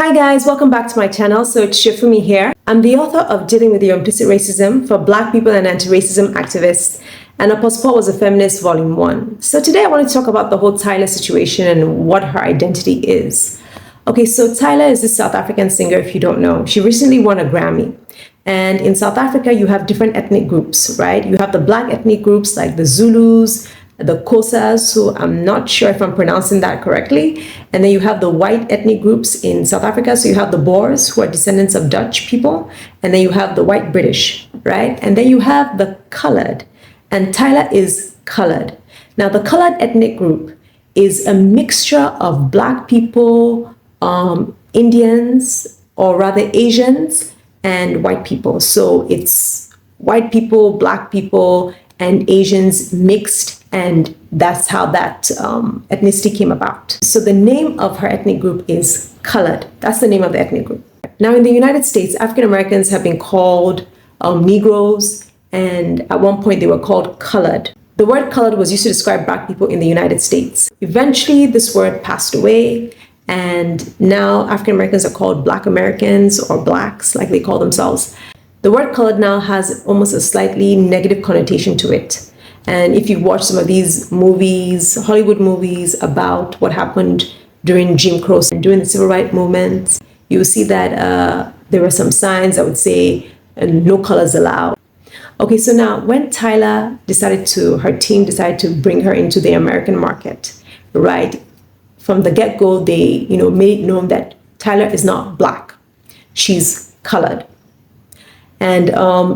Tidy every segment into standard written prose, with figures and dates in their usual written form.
Hi guys, welcome back to my channel. So it's Shifumi here. I'm the author of Dealing with Your Implicit Racism for Black people and anti-racism activists, and Apostle Paul was a Feminist Volume 1. So today I want to talk about the whole Tyla situation and what her identity is. Okay, so Tyla is this South African singer, if you don't know. She recently won a Grammy. And in South Africa, you have different ethnic groups, right? You have the Black ethnic groups like the Zulus, the Xhosas, who I'm not sure if I'm pronouncing that correctly. And then you have the white ethnic groups in South Africa. So you have the Boers, who are descendants of Dutch people. And then you have the white British, right? And then you have the colored. And Tyla is colored. Now, the colored ethnic group is a mixture of Black people, Indians, or rather Asians, and white people. So it's white people, Black people, and Asians mixed, and that's how that ethnicity came about. So the name of her ethnic group is colored. That's the name of the ethnic group. Now in the United States, African Americans have been called Negroes, and at one point they were called colored. The word colored was used to describe Black people in the United States. Eventually this word passed away, and now African Americans are called Black Americans or Blacks, like they call themselves. The word colored now has almost a slightly negative connotation to it. And if you watch some of these movies, Hollywood movies about what happened during Jim Crow and during the Civil Rights movement, you will see that there were some signs that would say no colors allowed. Okay, so now when Tyla her team decided to bring her into the American market, right? From the get-go, they made it known that Tyla is not Black, she's colored. And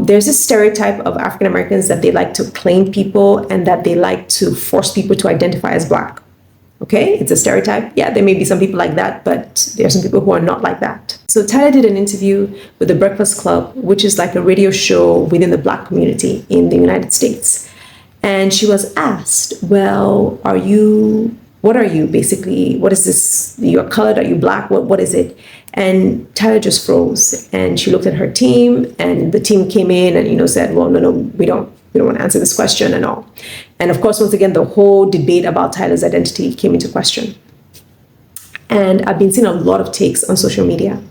there's this stereotype of African Americans that they like to claim people and that they like to force people to identify as Black. Okay, it's a stereotype. Yeah, there may be some people like that, but there are some people who are not like that. So Tyla did an interview with the Breakfast Club, which is like a radio show within the Black community in the United States. And she was asked, well, what are you basically? What is this? You're colored, are you Black? What is it? And Tyla just froze, and she looked at her team, and the team came in and said, well, no, we don't want to answer this question and all. And of course, once again, the whole debate about Tyla's identity came into question. And I've been seeing a lot of takes on social media,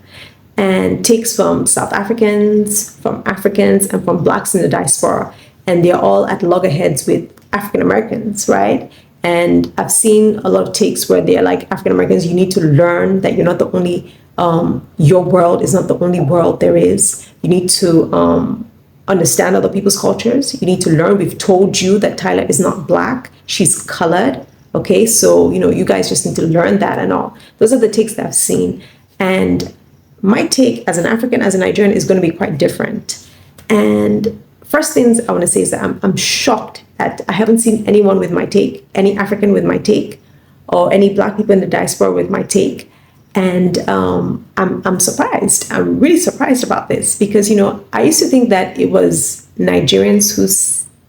and takes from South Africans, from Africans, and from Blacks in the diaspora. And they're all at loggerheads with African Americans, right? And I've seen a lot of takes where they're like, African Americans, you need to learn that you're not the only, your world is not the only world there is. You need to understand other people's cultures. You need to learn. We've told you that Tyla is not Black, she's colored. Okay, so, you guys just need to learn that and all. Those are the takes that I've seen. And my take as an African, as a Nigerian, is going to be quite different. And first things I want to say is that I'm shocked at, I haven't seen anyone with my take, any African with my take, or any Black people in the diaspora with my take. And I'm surprised. I'm really surprised about this because, I used to think that it was Nigerians who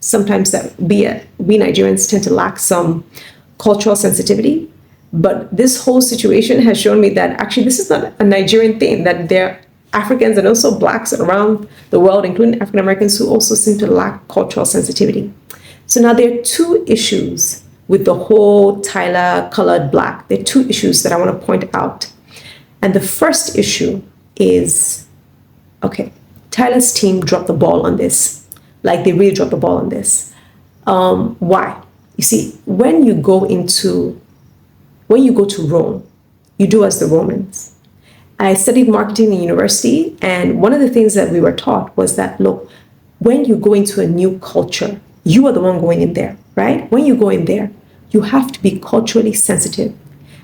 sometimes that we Nigerians tend to lack some cultural sensitivity. But this whole situation has shown me that actually this is not a Nigerian thing, that there are Africans and also Blacks around the world, including African Americans, who also seem to lack cultural sensitivity. So now there are two issues with the whole Tyla colored Black. There are two issues that I want to point out. And the first issue is, okay, Tyla's team dropped the ball on this. Like, they really dropped the ball on this. Why? You see, when you go to Rome, you do as the Romans. I studied marketing in university, and one of the things that we were taught was that, look, when you go into a new culture, you are the one going in there, right? When you go in there, you have to be culturally sensitive.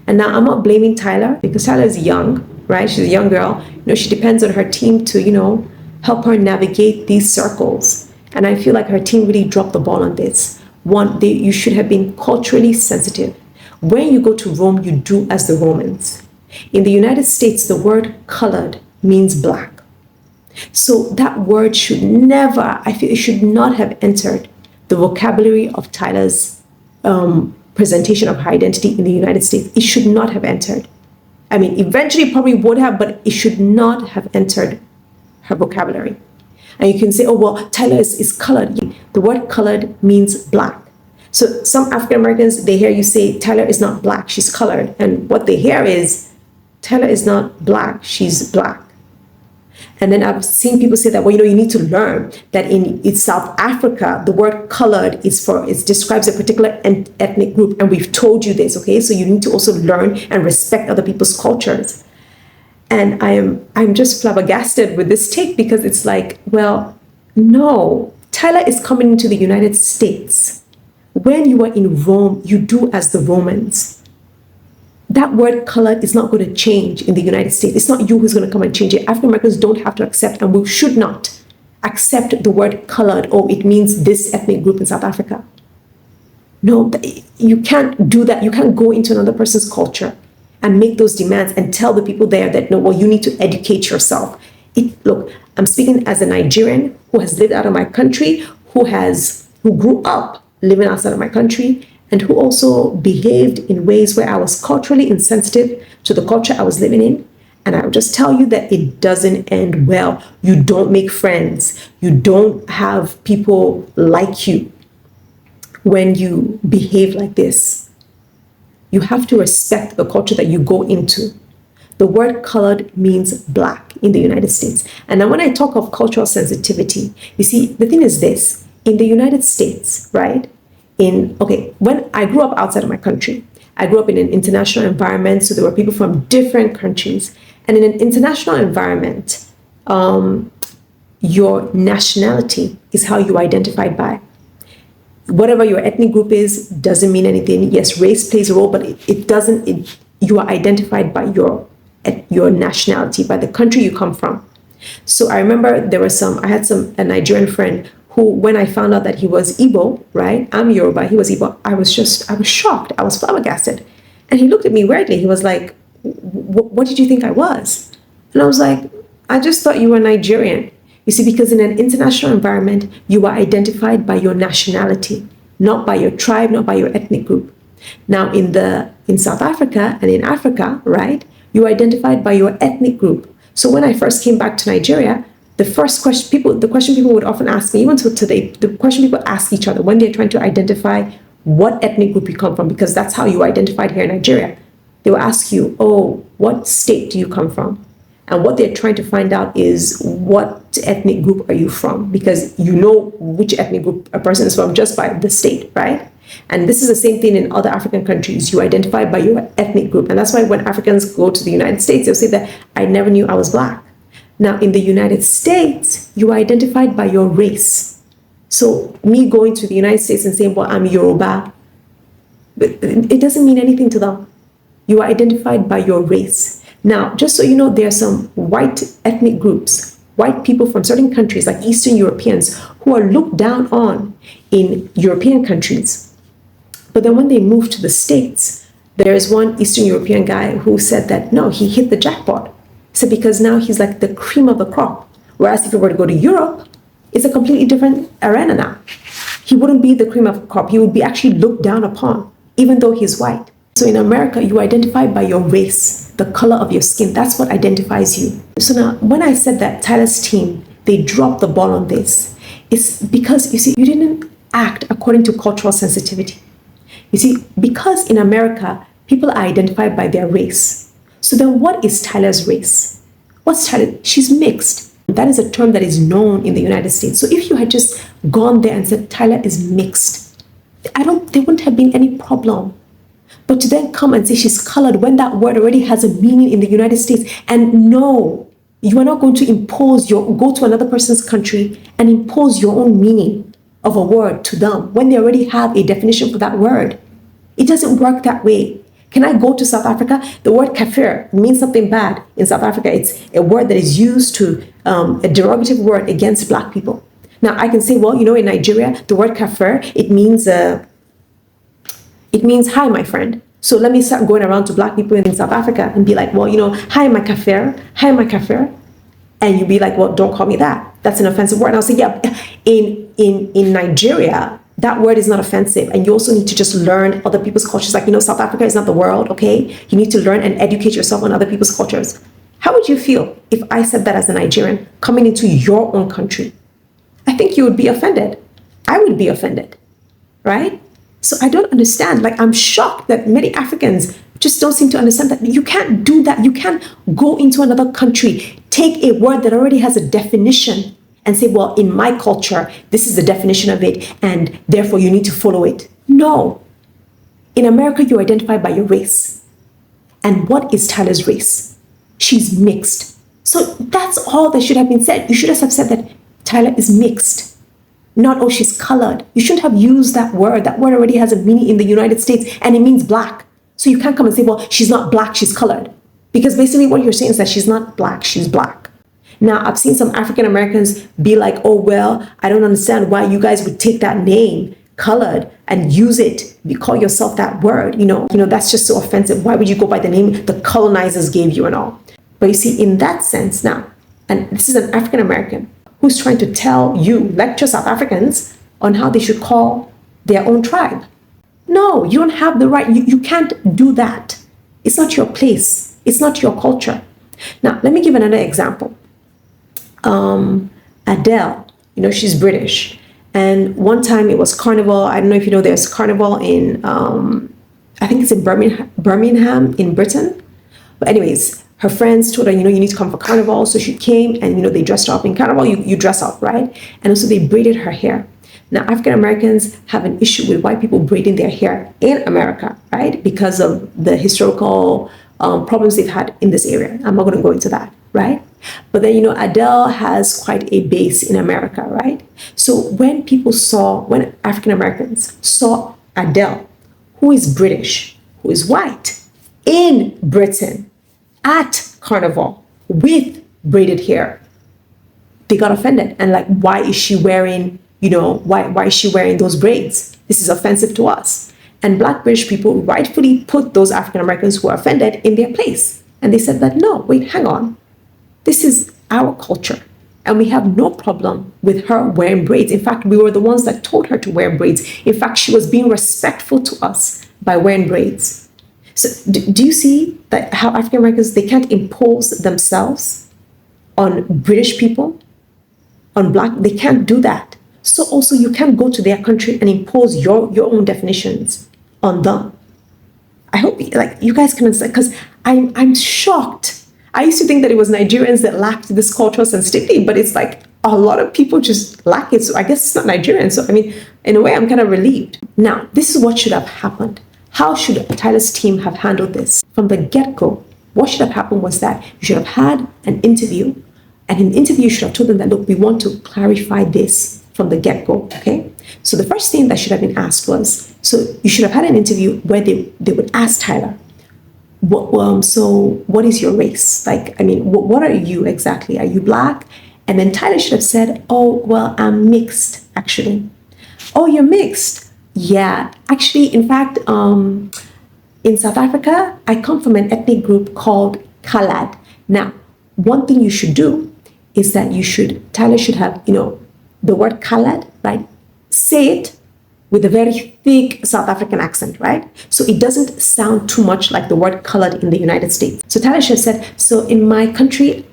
And now I'm not blaming Tyla because Tyla is young, right? She's a young girl. She depends on her team to, help her navigate these circles. And I feel like her team really dropped the ball on this. One, you should have been culturally sensitive. When you go to Rome, you do as the Romans. In the United States, the word colored means Black. So that word should never, I feel it should not have entered the vocabulary of Tyla's presentation of her identity in the United States. It should not have entered. I mean, eventually it probably would have, but it should not have entered her vocabulary. And you can say, oh, well, Tyla is colored. The word colored means Black. So some African Americans, they hear you say Tyla is not Black, she's colored. And what they hear is Tyla is not black, she's black. And then I've seen people say that, well, you need to learn that in South Africa, the word colored it describes a particular ethnic group. And we've told you this, okay? So you need to also learn and respect other people's cultures. And I'm just flabbergasted with this take, because it's like, well, no, Tyla is coming into the United States. When you are in Rome, you do as the Romans. That word colored is not going to change in the United States. It's not you who's going to come and change it. African Americans don't have to accept, and we should not accept the word colored. Oh, it means this ethnic group in South Africa. No, you can't do that. You can't go into another person's culture and make those demands and tell the people there that, no, well, you need to educate yourself. Look, I'm speaking as a Nigerian who has lived out of my country, who grew up living outside of my country, and who also behaved in ways where I was culturally insensitive to the culture I was living in. And I will just tell you that it doesn't end well. You don't make friends. You don't have people like you when you behave like this. You have to respect the culture that you go into. The word colored means black in the United States. And now when I talk of cultural sensitivity, you see, the thing is this, in the United States, right? When I grew up outside of my country, I grew up in an international environment, so there were people from different countries. And in an international environment, your nationality is how you identified by. Whatever your ethnic group is doesn't mean anything. Yes, race plays a role, but it doesn't. You are identified by your nationality, by the country you come from. So I remember I had a Nigerian friend who, when I found out that he was Igbo, right? I'm Yoruba, he was Igbo. I was shocked. I was flabbergasted. And he looked at me weirdly. He was like, what did you think I was? And I was like, I just thought you were Nigerian. You see, because in an international environment, you are identified by your nationality, not by your tribe, not by your ethnic group. Now, in South Africa and in Africa, right, you are identified by your ethnic group. So when I first came back to Nigeria, the question people would often ask me, even to today, the question people ask each other when they're trying to identify what ethnic group you come from, because that's how you identified here in Nigeria. They will ask you, oh, what state do you come from? And what they're trying to find out is, what ethnic group are you from? Because you know which ethnic group a person is from just by the state, right? And this is the same thing in other African countries. You identify by your ethnic group. And that's why when Africans go to the United States, they'll say that I never knew I was black. Now, in the United States, you are identified by your race. So me going to the United States and saying, well, I'm Yoruba, it doesn't mean anything to them. You are identified by your race. Now, just so you know, there are some white ethnic groups, white people from certain countries like Eastern Europeans, who are looked down on in European countries. But then when they move to the States, there's one Eastern European guy who said that, no, he hit the jackpot. So because now he's like the cream of the crop. Whereas if he were to go to Europe, it's a completely different arena now. He wouldn't be the cream of the crop. He would be actually looked down upon, even though he's white. So in America, you identify by your race, the color of your skin. That's what identifies you. So now, when I said that Tyla's team, they dropped the ball on this, it's because, you see, you didn't act according to cultural sensitivity. You see, because in America, people are identified by their race. So then what is Tyla's race? What's Tyla? She's mixed. That is a term that is known in the United States. So if you had just gone there and said Tyla is mixed, there wouldn't have been any problem. But to then come and say she's colored when that word already has a meaning in the United States, and no, you are not going to go to another person's country and impose your own meaning of a word to them when they already have a definition for that word. It doesn't work that way. Can I go to South Africa? The word kafir means something bad in South Africa. It's a word that is used to, a derogative word against black people. Now I can say, well, in Nigeria, the word kafir, it means hi, my friend. So let me start going around to black people in South Africa and be like, well, hi, my kafir, hi, my kafir. And you'd be like, well, don't call me that. That's an offensive word. And I'll say, yeah, in Nigeria, that word is not offensive. And you also need to just learn other people's cultures. Like, South Africa is not the world, okay? You need to learn and educate yourself on other people's cultures. How would you feel if I said that as a Nigerian coming into your own country? I think you would be offended. I would be offended, right? So I don't understand. Like, I'm shocked that many Africans just don't seem to understand that you can't do that. You can't go into another country, take a word that already has a definition and say, well, in my culture, this is the definition of it, and therefore you need to follow it. No. In America, you identify by your race. And what is Tyla's race? She's mixed. So that's all that should have been said. You should have said that Tyla is mixed. Not, oh, she's colored. You shouldn't have used that word. That word already has a meaning in the United States, and it means black. So you can't come and say, well, she's not black, she's colored. Because basically what you're saying is that she's not black, she's black. Now, I've seen some African Americans be like, oh, well, I don't understand why you guys would take that name, colored, and use it. You call yourself that word, that's just so offensive. Why would you go by the name the colonizers gave you and all? But you see, in that sense now, and this is an African American who's trying to tell you, lecture South Africans on how they should call their own tribe. No, you don't have the right. You can't do that. It's not your place. It's not your culture. Now, let me give another example. Adele, she's British. And one time it was Carnival. I don't know if you know, there's Carnival in, I think it's in Birmingham in Britain. But anyways, her friends told her, you need to come for Carnival. So she came and, they dressed her up in Carnival. You dress up, right? And also they braided her hair. Now, African Americans have an issue with white people braiding their hair in America, right? Because of the historical problems they've had in this area. I'm not going to go into that, right? But then, Adele has quite a base in America, right? So when African Americans saw Adele, who is British, who is white, in Britain, at Carnival, with braided hair, they got offended. And like, why is she wearing, why is she wearing those braids? This is offensive to us. And Black British people rightfully put those African Americans who are offended in their place. And they said that, no, wait, hang on. This is our culture. And we have no problem with her wearing braids. In fact, we were the ones that told her to wear braids. In fact, she was being respectful to us by wearing braids. So do you see that how African Americans, they can't impose themselves on British people, on Black, they can't do that. So also you can't go to their country and impose your own definitions on them. I hope you guys can understand, because I'm shocked. I used to think that it was Nigerians that lacked this cultural sensitivity, but it's like a lot of people just lack it. So I guess it's not Nigerian. So I mean, in a way, I'm kind of relieved. Now, this is what should have happened. How should Tyla's team have handled this? From the get-go, what should have happened was that you should have had an interview, and in the interview, you should have told them that, look, we want to clarify this from the get-go, okay? So the first thing that should have been asked was, so you should have had an interview where they would ask Tyla, so what is your race? What are you exactly? Are you Black? And then Tyla should have said, oh, well, I'm mixed, actually. Oh, you're mixed? Yeah, actually, in fact, in South Africa, I come from an ethnic group called Khalad. Now, one thing you should do is that Tyla should have, the word Khalad, right? Say it with a very thick South African accent, right? So it doesn't sound too much like the word colored in the United States. So Tyla should have said, so in my country,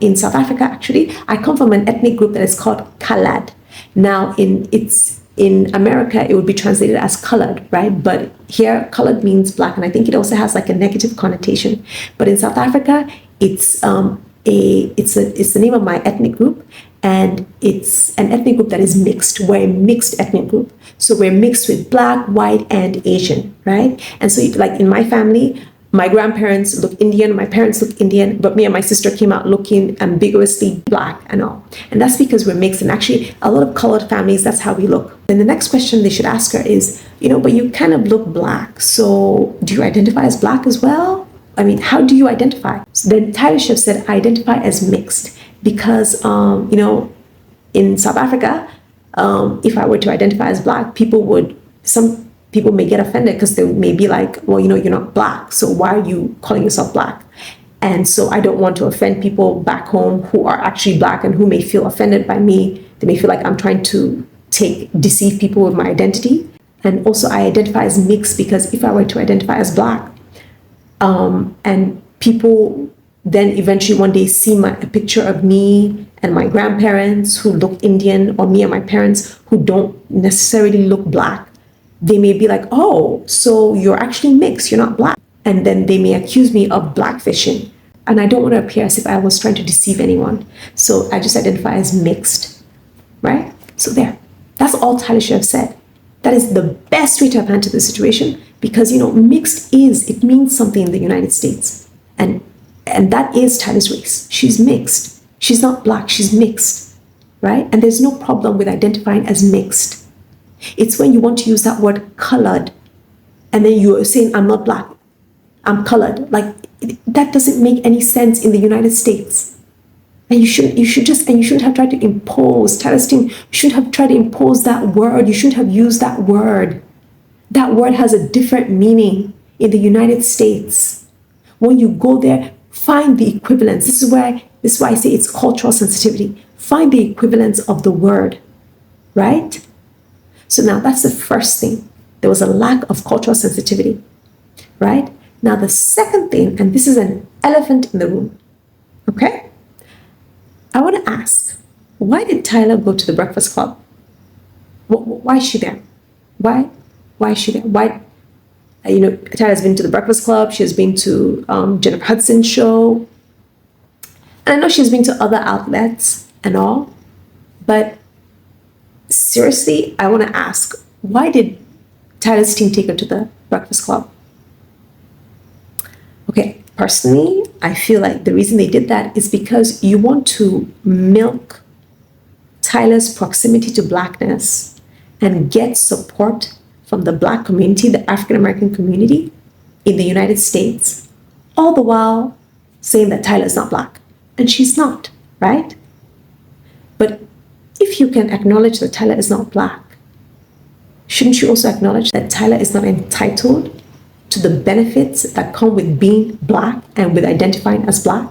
in South Africa, actually, I come from an ethnic group that is called Khalad. Now, in America, it would be translated as colored, right? But here, colored means Black, and I think it also has like a negative connotation. But in South Africa, it's the name of my ethnic group, and it's an ethnic group that is mixed. We're a mixed ethnic group. So we're mixed with Black, white, and Asian, right? And so like in my family, my grandparents look Indian, my parents look Indian, but me and my sister came out looking ambiguously Black and all. And that's because we're mixed. And actually, a lot of colored families, that's how we look. Then the next question they should ask her is, but you kind of look Black. So do you identify as Black as well? I mean, how do you identify? So then Tyla should have said, I identify as mixed. Because, in South Africa, if I were to identify as Black, some people may get offended because they may be like, well, you're not Black, so why are you calling yourself Black? And so I don't want to offend people back home who are actually Black and who may feel offended by me. They may feel like I'm trying to deceive people with my identity. And also I identify as mixed because if I were to identify as Black, and people then eventually one day see a picture of me and my grandparents who look Indian, or me and my parents who don't necessarily look Black, they may be like, oh, so you're actually mixed, you're not Black. and then they may accuse me of blackfishing. And I don't want to appear as if I was trying to deceive anyone. So I just identify as mixed, right? So there, that's all Tyla should have said. That is the best way to have handled the situation, because, mixed it means something in the United States. And that is Tyla's race. She's mixed. She's not black, she's mixed, right? And there's no problem with identifying as mixed. It's when you want to use that word colored, and then you're saying, I'm not black, I'm colored. Like, that doesn't make any sense in the United States. And you shouldn't have tried to impose, Tyla's team, you shouldn't have tried to impose that word. You shouldn't have used that word. That word has a different meaning in the United States. When you go there, find the equivalence. This is why I say it's cultural sensitivity. Find the equivalence of the word, right? So now that's the first thing. There was a lack of cultural sensitivity, right? Now the second thing, and this is an elephant in the room, okay? I want to ask, why did Tyla go to the Breakfast Club? Why is she there? Why is she there? Why? Tyla's been to the Breakfast Club. She has been to Jennifer Hudson's show. And I know she's been to other outlets and all. But seriously, I want to ask, why did Tyla's team take her to the Breakfast Club? Okay, personally, I feel like the reason they did that is because you want to milk Tyla's proximity to blackness and get support from the black community, the African American community in the United States, all the while saying that Tyla is not black. And she's not, right? But if you can acknowledge that Tyla is not black, shouldn't you also acknowledge that Tyla is not entitled to the benefits that come with being black and with identifying as black?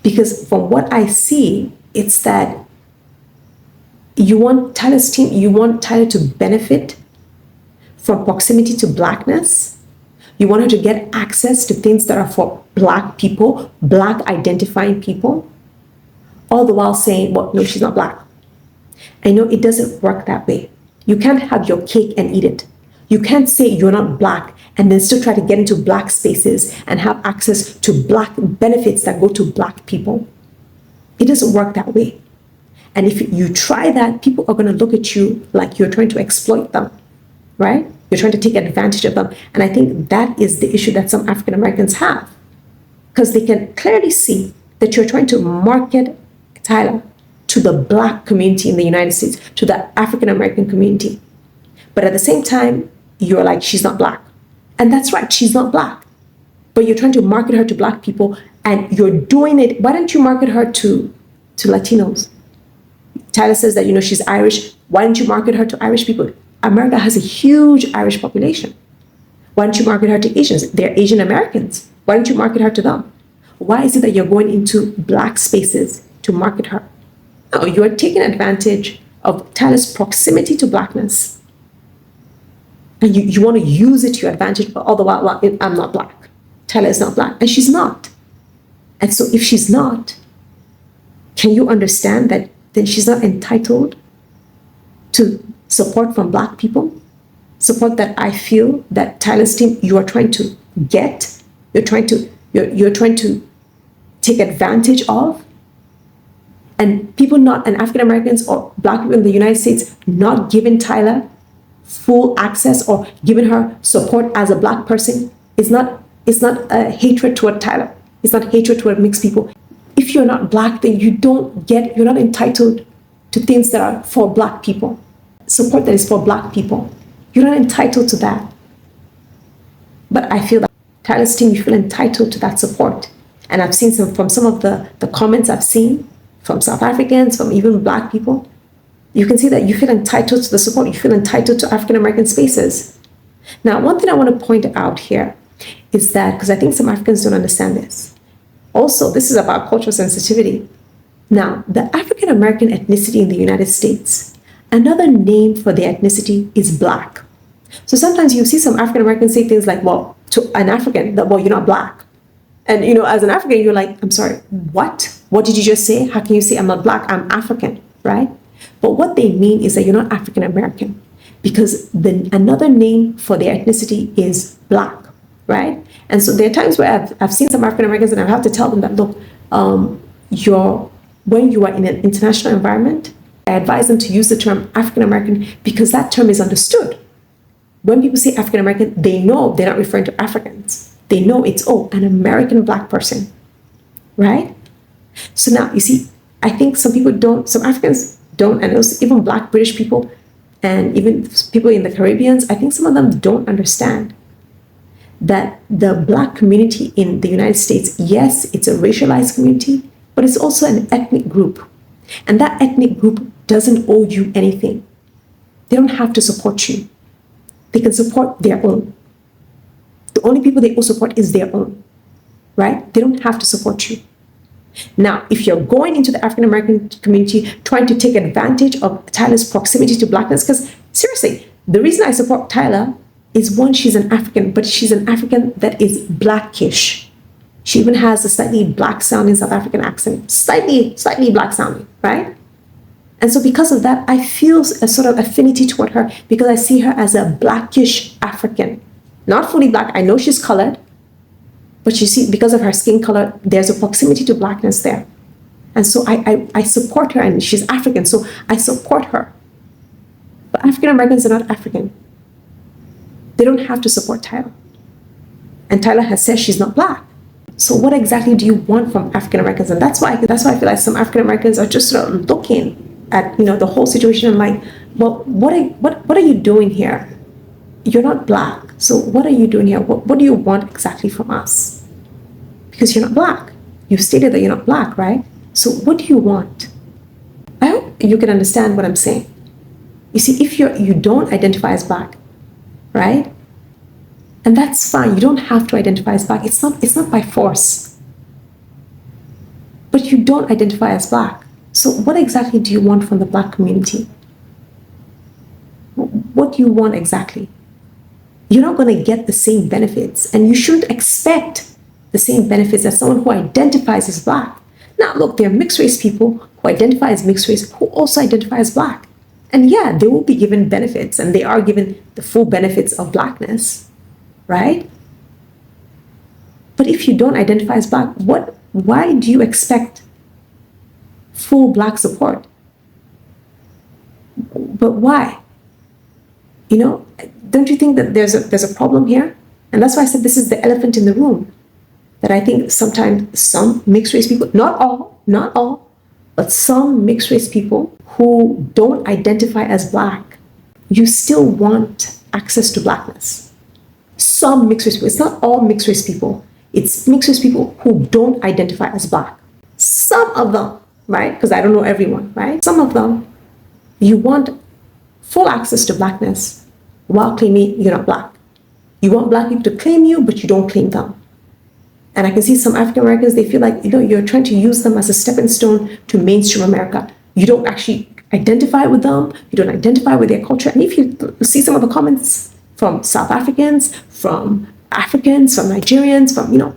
Because from what I see, it's that you want Tyla's team, you want Tyla to benefit from proximity to blackness. You want her to get access to things that are for black people, black identifying people, all the while saying, well, no, she's not black. I know it doesn't work that way. You can't have your cake and eat it. You can't say you're not black and then still try to get into black spaces and have access to black benefits that go to black people. It doesn't work that way. And if you try that, people are going to look at you like you're trying to exploit them, right? You're trying to take advantage of them. And I think that is the issue that some African Americans have, because they can clearly see that you're trying to market Tyla to the black community in the United States, to the African American community. But at the same time, you're like, she's not black. And that's right, she's not black. But you're trying to market her to black people, and you're doing it. Why don't you market her to Latinos? Tyla says that, she's Irish. Why don't you market her to Irish people? America has a huge Irish population. Why don't you market her to Asians? They're Asian Americans. Why don't you market her to them? Why is it that you're going into black spaces to market her? No, you are taking advantage of Tyla's proximity to blackness. And you want to use it to your advantage, but all the while, well, I'm not black. Tyla is not black. And she's not. And so if she's not, can you understand that then she's not entitled to support from black people? Support that I feel that Tyla's team, you are trying to get, you're trying to take advantage of. And people not, and African Americans or black people in the United States not giving Tyla full access or giving her support as a black person is not a hatred toward Tyla. It's not hatred toward mixed people. If you're not black, then you're not entitled to things that are for black people. Support that is for black people. You're not entitled to that. But I feel that Tyla's team, you feel entitled to that support. And I've seen from some of the comments I've seen from South Africans, from even black people, you can see that you feel entitled to the support. You feel entitled to African American spaces. Now, one thing I want to point out here is that, because I think some Africans don't understand this. Also, this is about cultural sensitivity. Now, the African American ethnicity in the United States, another name for the ethnicity is black. So sometimes you see some African Americans say things like, well, to an African, that, well, you're not black. And, as an African, you're like, I'm sorry, what? What did you just say? How can you say I'm not black? I'm African, right? But what they mean is that you're not African American, because another name for their ethnicity is black. right? And so there are times where I've seen some African Americans and I have to tell them that, look, when you are in an international environment, I advise them to use the term African American because that term is understood. When people say African American, they know they're not referring to Africans. They know it's, oh, an American Black person, right? So now, you see, I think some Africans don't, and also even Black British people, and even people in the Caribbean, I think some of them don't understand that the Black community in the United States, yes, it's a racialized community, but it's also an ethnic group. And that ethnic group doesn't owe you anything. They don't have to support you. They can support their own. The only people they owe support is their own, right? They don't have to support you. Now, if you're going into the African American community trying to take advantage of Tyla's proximity to Blackness, because seriously, the reason I support Tyla is one, she's an African, but she's an African that is Blackish. She even has a slightly Black sounding South African accent, slightly Black sounding, right? And so because of that, I feel a sort of affinity toward her because I see her as a Blackish African. Not fully Black, I know she's colored, but you see, because of her skin color, there's a proximity to Blackness there. And so I support her, and she's African, so I support her. But African Americans are not African. They don't have to support Tyla. And Tyla has said she's not Black. So what exactly do you want from African Americans? And that's why I feel like some African Americans are just sort of looking at the whole situation and like, well, what are you doing here? You're not Black. So what are you doing here? What do you want exactly from us? Because you're not Black. You've stated that you're not Black, right? So what do you want? I hope you can understand what I'm saying. You see, if you don't identify as Black, right? And that's fine. You don't have to identify as Black. It's not by force. But you don't identify as Black. So what exactly do you want from the Black community? What do you want exactly? You're not going to get the same benefits, and you shouldn't expect the same benefits as someone who identifies as Black. Now, look, there are mixed race people who identify as mixed race who also identify as Black. And yeah, they will be given benefits, and they are given the full benefits of Blackness, right? But if you don't identify as Black, why do you expect full Black support? But why? Don't you think that there's a problem here? And that's why I said this is the elephant in the room. That I think sometimes some mixed race people, not all, but some mixed race people who don't identify as Black, you still want access to Blackness. Some mixed race people, it's not all mixed race people, it's mixed race people who don't identify as Black. Some of them, right? Because I don't know everyone, right? Some of them, you want full access to Blackness while claiming you're not Black. You want Black people to claim you, but you don't claim them. And I can see some African Americans, they feel like, you're trying to use them as a stepping stone to mainstream America. You don't actually identify with them. You don't identify with their culture. And if you see some of the comments from South Africans, from Africans, from Nigerians, from,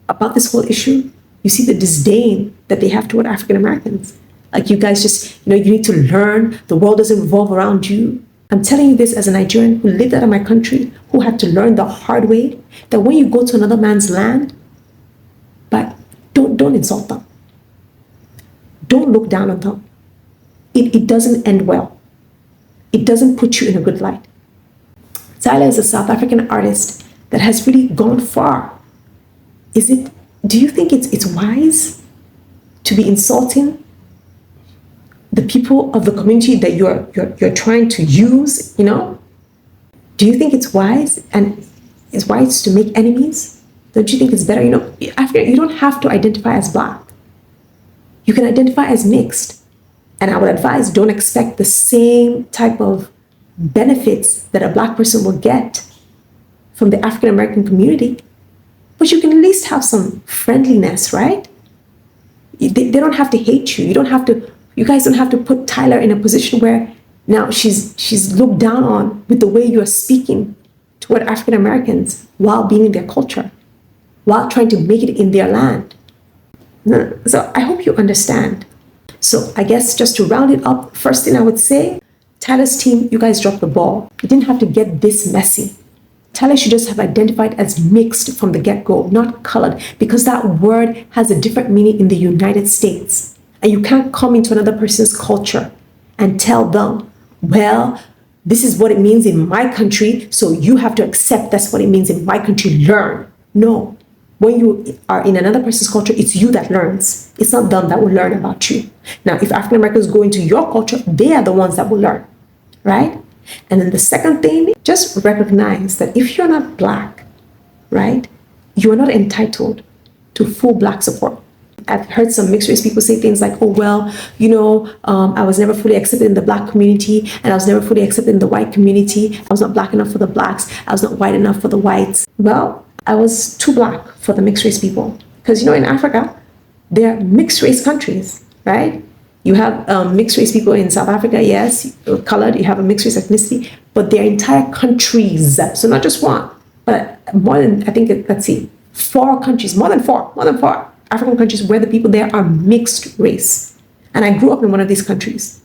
about this whole issue, you see the disdain that they have toward African Americans. Like, you guys just, you need to learn. The world doesn't revolve around you. I'm telling you this as a Nigerian who lived out of my country, who had to learn the hard way, that when you go to another man's land, but don't insult them. Don't look down on them. It doesn't end well. It doesn't put you in a good light. Tyla is a South African artist that has really gone far. Do you think it's wise to be insulting the people of the community that you're trying to use, Do you think it's wise? And it's wise to make enemies? Don't you think it's better? You don't have to identify as Black. You can identify as mixed. And I would advise, don't expect the same type of benefits that a Black person will get from the African American community. But you can at least have some friendliness, right? They don't have to hate you. You guys don't have to put Tyla in a position where now she's looked down on with the way you are speaking toward African Americans while being in their culture, while trying to make it in their land. So I hope you understand. So I guess just to round it up, first thing I would say, Tyla's team, you guys dropped the ball. You didn't have to get this messy. Tyla should just have identified as mixed from the get-go, not colored, because that word has a different meaning in the United States. And you can't come into another person's culture and tell them, well, this is what it means in my country, so you have to accept that's what it means in my country. Learn. No. When you are in another person's culture, it's you that learns. It's not them that will learn about you. Now, if African Americans go into your culture, they are the ones that will learn, right? And then the second thing, just recognize that if you're not Black, right, you are not entitled to full Black support. I've heard some mixed race people say things like, oh, well, you know, I was never fully accepted in the Black community, and I was never fully accepted in the white community. I was not Black enough for the Blacks. I was not white enough for the whites. Well, I was too Black for the mixed race people. Because, you know, in Africa, there are mixed race countries, right? You have mixed race people in South Africa, yes, colored, you have a mixed race ethnicity, but they're entire countries. So not just one, but more than, I think, let's see, 4 countries, more than four African countries where the people there are mixed race. And I grew up in one of these countries.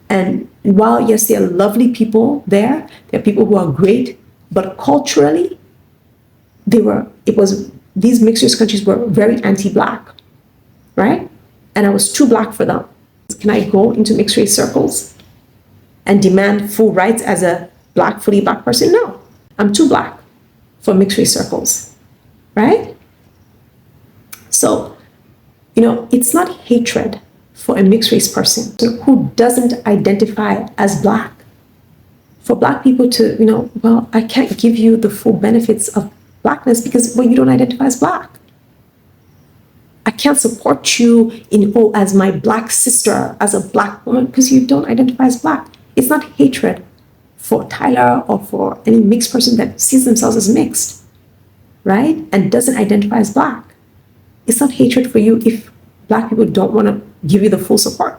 And while, yes, there are lovely people there are people who are great, but culturally, these mixed race countries were very anti-Black, right? And I was too Black for them. Can I go into mixed race circles and demand full rights as a fully Black person? No, I'm too Black for mixed race circles, right? So, you know, it's not hatred for a mixed race person who doesn't identify as Black. For Black people to, you know, well, I can't give you the full benefits of Blackness because, well, you don't identify as Black. I can't support you in, oh, as my Black sister, as a Black woman, because you don't identify as Black. It's not hatred for Tyla or for any mixed person that sees themselves as mixed, right? And doesn't identify as Black. It's not hatred for you if Black people don't want to give you the full support.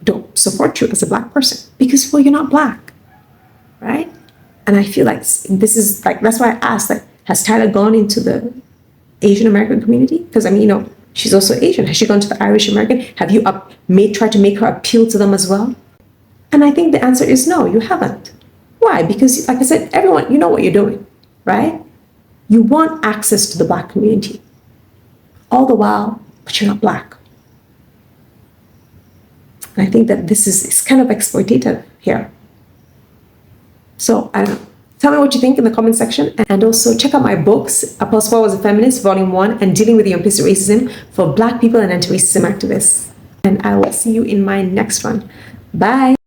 Don't support you as a Black person because, well, you're not Black, right? And I feel like this is like, that's why I asked, like, has Tyla gone into the Asian American community? Because, I mean, you know, she's also Asian. Has she gone to the Irish American? Have you tried to make her appeal to them as well? And I think the answer is no, you haven't. Why? Because, like I said, everyone, you know what you're doing, right? You want access to the Black community. All the while, but you're not Black. And I think that this is kind of exploitative here. So, I don't know. Tell me what you think in the comment section, and also check out my books, Apostle Paul Was a Feminist, Volume 1, and Dealing with Your Implicit Racism for Black people and anti-racism activists. And I will see you in my next one. Bye.